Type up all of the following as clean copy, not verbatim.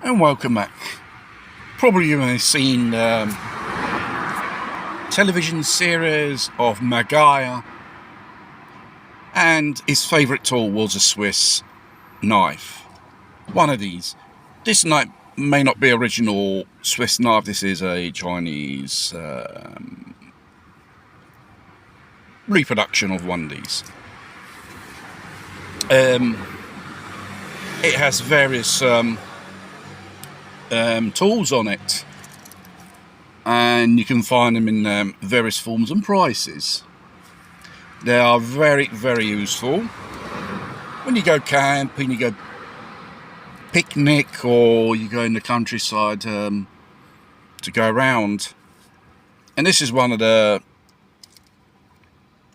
And welcome back. Probably you have seen television series of Maguire, and his favourite tool was a Swiss knife. One of these. This knife may not be original Swiss knife. This is a Chinese reproduction of one of these. It has various tools on it, and you can find them in various forms and prices. They are very, very useful when you go camping, you go picnic, or you go in the countryside to go around. And this is one of the,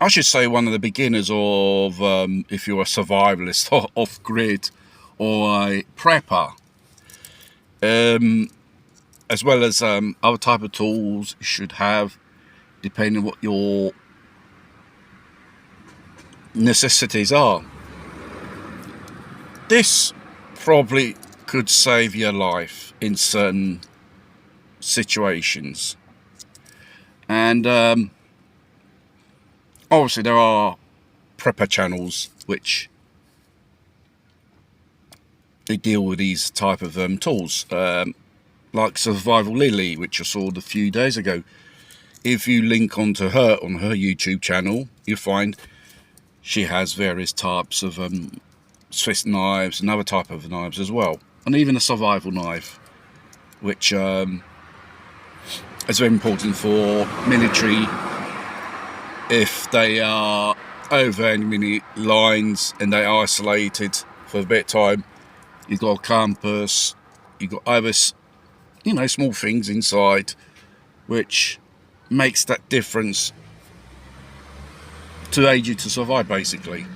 I should say, one of the beginners of if you're a survivalist or off-grid or a prepper. As well as other type of tools you should have, depending on what your necessities are. This probably could save your life in certain situations, and obviously there are prepper channels which they deal with these type of tools, like Survival Lily, which I saw a few days ago. If you link onto her on her YouTube channel, you'll find she has various types of Swiss knives and other type of knives as well, and even a survival knife, which is very important for military if they are over enemy lines and they are isolated for a bit of time. You've got a compass, you've got other, small things inside, which makes that difference to aid you to survive, basically.